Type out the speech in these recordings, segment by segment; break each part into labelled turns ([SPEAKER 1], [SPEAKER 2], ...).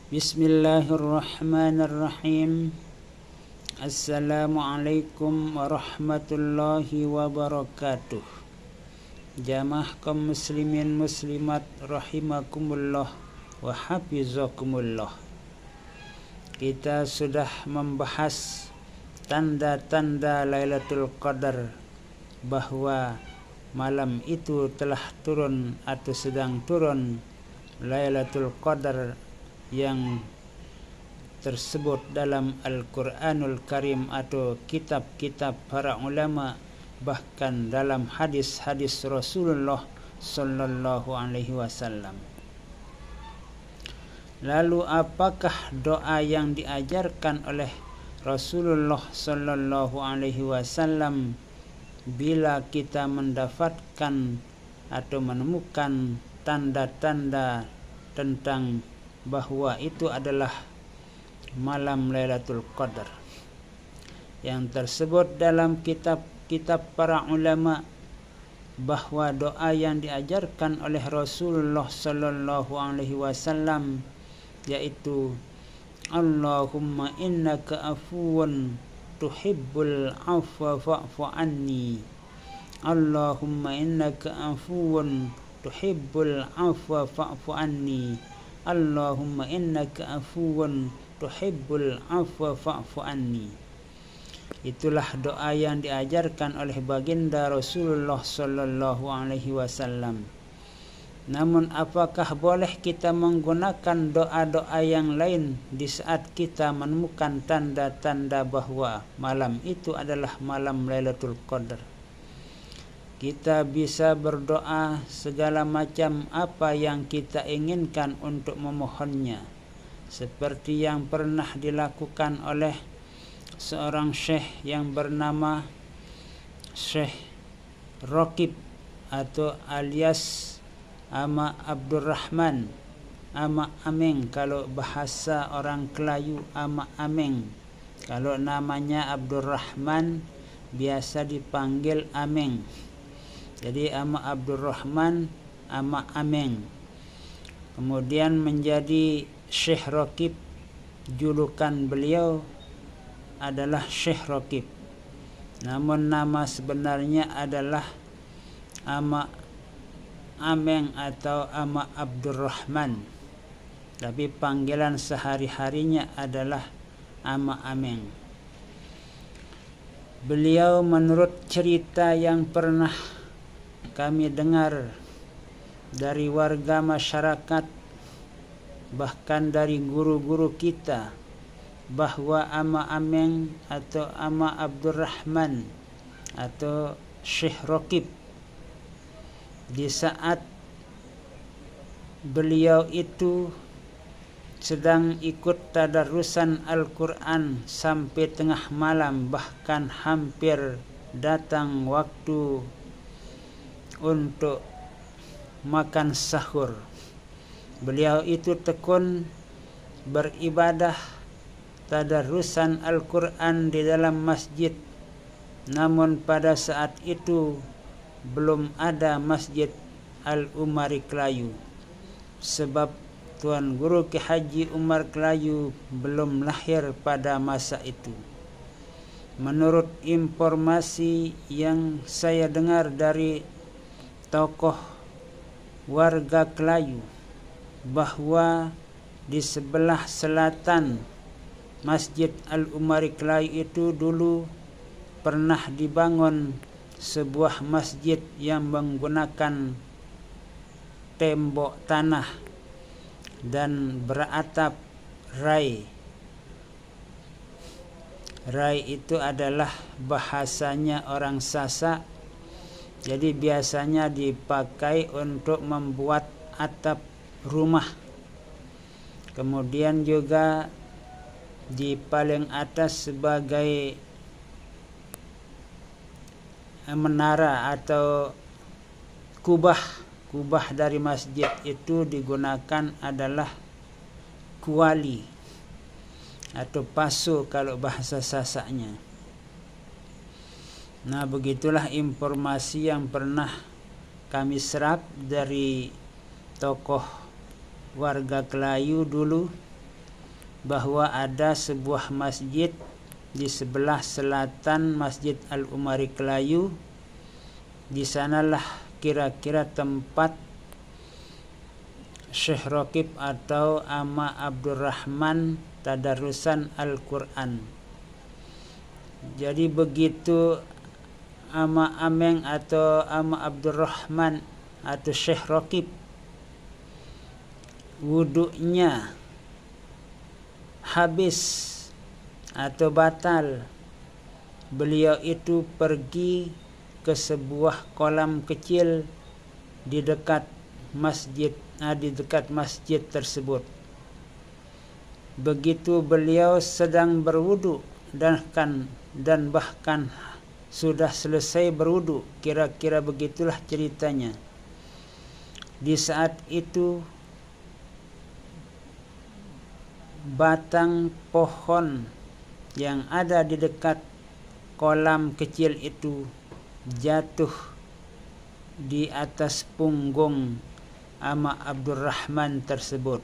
[SPEAKER 1] Bismillahirrahmanirrahim. Assalamualaikum warahmatullahi wabarakatuh. Jamaah kaum muslimin muslimat rahimakumullah wa hafizakumullah. Kita sudah membahas tanda-tanda Lailatul Qadar, bahwa malam itu telah turun atau sedang turun Lailatul Qadar yang tersebut dalam Al-Quranul Karim atau kitab-kitab para ulama, bahkan dalam hadis-hadis Rasulullah sallallahu alaihi wasallam. Lalu apakah doa yang diajarkan oleh Rasulullah sallallahu alaihi wasallam bila kita mendapatkan atau menemukan tanda-tanda tentang bahwa itu adalah malam Lailatul Qadar, yang tersebut dalam kitab-kitab para ulama, bahwa doa yang diajarkan oleh Rasulullah sallallahu alaihi wasallam yaitu Allahumma innaka afuwun tuhibbul afwa fa'fu anni. Allahumma innaka afuwun tuhibbul afwa fa'fu anni. Allahumma innaka afuwun tuhibbul afwa fa'fu anni. Itulah doa yang diajarkan oleh baginda Rasulullah sallallahu alaihi wasallam. Namun apakah boleh kita menggunakan doa-doa yang lain di saat kita menemukan tanda-tanda bahwa malam itu adalah malam Lailatul Qadar? Kita bisa berdoa segala macam apa yang kita inginkan untuk memohonnya, seperti yang pernah dilakukan oleh seorang syekh yang bernama Syekh Raqib atau alias Ama Abdurrahman, Ama Ameng kalau bahasa orang Kelayu, Ama Ameng. Kalau namanya Abdurrahman biasa dipanggil Ameng. Jadi Ama Abdurrahman, Ama Ameng. Kemudian menjadi Syekh Raqib, julukan beliau adalah Syekh Raqib. Namun nama sebenarnya adalah Ama Ameng atau Ama Abdurrahman. Tapi panggilan sehari-harinya adalah Ama Ameng. Beliau menurut cerita yang pernah kami dengar dari warga masyarakat, bahkan dari guru-guru kita, bahwa Ama Ameng atau Ama Abdurrahman atau Syekh Raqib, di saat beliau itu sedang ikut tadarusan Al-Quran sampai tengah malam, bahkan hampir datang waktu untuk makan sahur, beliau itu tekun beribadah tadarusan Al-Quran di dalam masjid. Namun pada saat itu belum ada Masjid Al-Umari Kelayu, sebab Tuan Guru Ki Haji Umar Kelayu belum lahir pada masa itu. Menurut informasi yang saya dengar dari tokoh warga Kelayu, bahwa di sebelah selatan Masjid Al-Umari Kelayu itu dulu pernah dibangun sebuah masjid yang menggunakan tembok tanah dan beratap rai. Rai itu adalah bahasanya orang Sasak, jadi biasanya dipakai untuk membuat atap rumah. Kemudian juga di paling atas sebagai menara atau kubah dari masjid itu digunakan adalah kuali atau pasu kalau bahasa Sasaknya. Nah, begitulah informasi yang pernah kami serap dari tokoh warga Kelayu dulu, bahwa ada sebuah masjid di sebelah selatan Masjid Al-Umari Kelayu. Di sanalah kira-kira tempat Syekh Raqib atau Ama Abdurrahman tadarusan Al-Quran. Jadi begitu Ama Ameng atau Ama Abdurrahman atau Syekh Raqib wudunya habis atau batal, beliau itu pergi ke sebuah kolam kecil di dekat masjid tersebut. Begitu beliau sedang berwudu dan bahkan sudah selesai berwudu, kira-kira begitulah ceritanya. Di saat itu batang pohon yang ada di dekat kolam kecil itu jatuh di atas punggung Ama Abdurrahman tersebut.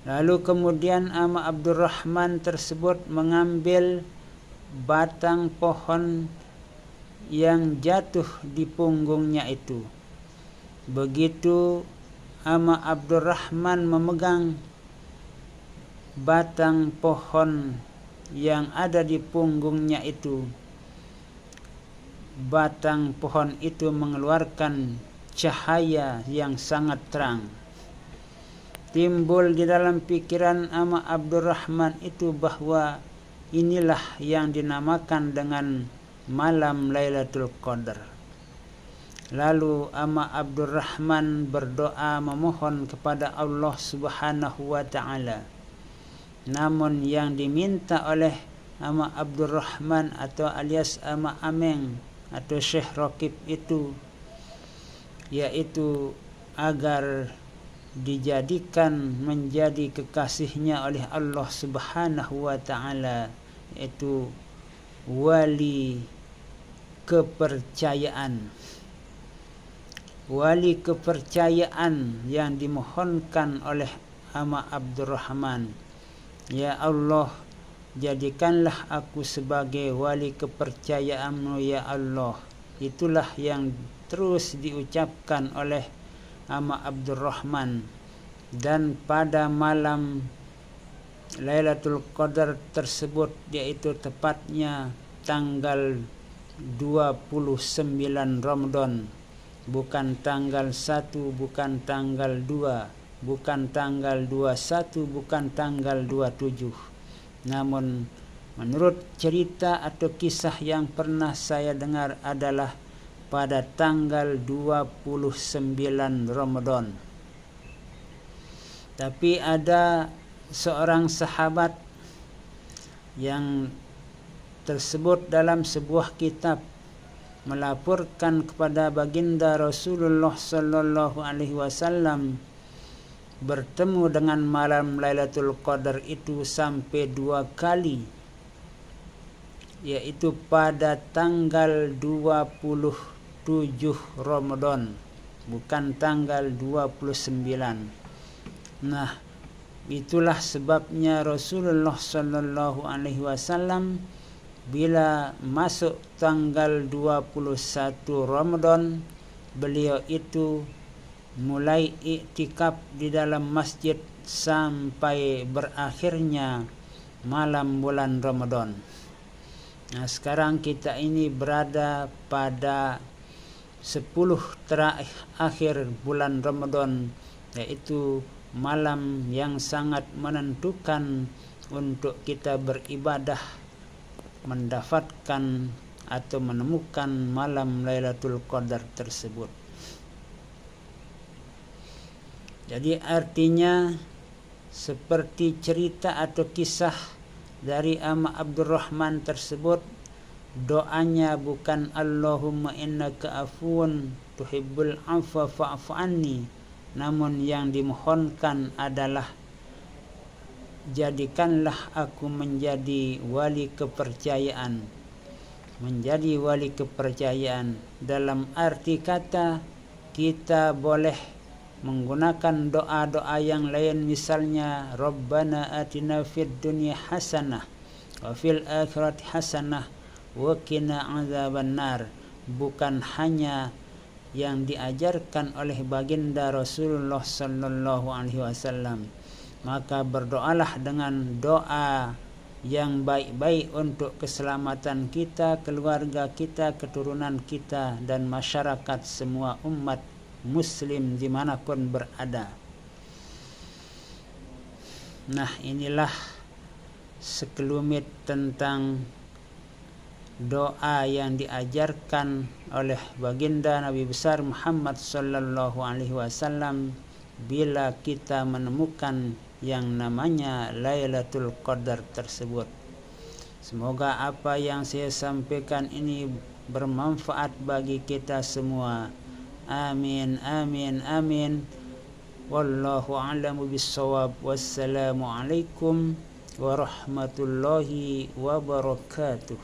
[SPEAKER 1] Lalu kemudian Ama Abdurrahman tersebut mengambil batang pohon yang jatuh di punggungnya itu. Begitu Ama Abdurrahman memegang batang pohon yang ada di punggungnya itu, batang pohon itu mengeluarkan cahaya yang sangat terang. Timbul di dalam pikiran Ama Abdurrahman itu bahwa inilah yang dinamakan dengan malam Lailatul Qadar. Lalu Ama Abdurrahman berdoa memohon kepada Allah Subhanahu wa ta'ala. Namun yang diminta oleh Ama Abdurrahman atau alias Ama Ameng atau Syekh Raqib itu yaitu agar dijadikan menjadi kekasihnya oleh Allah Subhanahu wa ta'ala, yaitu wali kepercayaan. Wali kepercayaan yang dimohonkan oleh Ama Abdurrahman. Ya Allah, jadikanlah aku sebagai wali kepercayaanmu ya Allah. Itulah yang terus diucapkan oleh Ama Abdurrahman. Dan pada malam Lailatul Qadar tersebut, yaitu tepatnya tanggal 29 Ramadan, bukan tanggal 1, bukan tanggal 2, bukan tanggal 21, bukan tanggal 27. Namun menurut cerita atau kisah yang pernah saya dengar adalah pada tanggal 29 Ramadan. Tapi ada seorang sahabat yang tersebut dalam sebuah kitab melaporkan kepada baginda Rasulullah sallallahu alaihi wasallam bertemu dengan malam Lailatul Qadar itu sampai 2 kali, yaitu pada tanggal 27 Ramadan, bukan tanggal 29. Nah, itulah sebabnya Rasulullah sallallahu alaihi wasallam bila masuk tanggal 21 Ramadan, beliau itu mulai iktikaf di dalam masjid sampai berakhirnya malam bulan Ramadan. Nah, sekarang kita ini berada pada 10 terakhir bulan Ramadan, yaitu malam yang sangat menentukan untuk kita beribadah, mendapatkan atau menemukan malam Lailatul Qadar tersebut. Jadi artinya seperti cerita atau kisah dari Ama Abdurrahman tersebut, doanya bukan Allahumma innaka afuwun tuhibbul afwa fa'fu anni, namun yang dimohonkan adalah jadikanlah aku menjadi wali kepercayaan. Menjadi wali kepercayaan dalam arti kata kita boleh menggunakan doa-doa yang lain, misalnya Rabbana atina fid dunya hasanah wa fil akhirati hasanah wa qina azabannar, bukan hanya yang diajarkan oleh baginda Rasulullah sallallahu alaihi wasallam. Maka berdoalah dengan doa yang baik-baik untuk keselamatan kita, keluarga kita, keturunan kita, dan masyarakat semua umat muslim dimanapun berada. Nah, inilah sekelumit tentang doa yang diajarkan oleh baginda Nabi besar Muhammad sallallahu alaihi wasallam bila kita menemukan yang namanya Lailatul Qadar tersebut. Semoga apa yang saya sampaikan ini bermanfaat bagi kita semua. Amin, amin, amin. Wallahu a'lamu bissawab. Wassalamualaikum warahmatullahi wabarakatuh.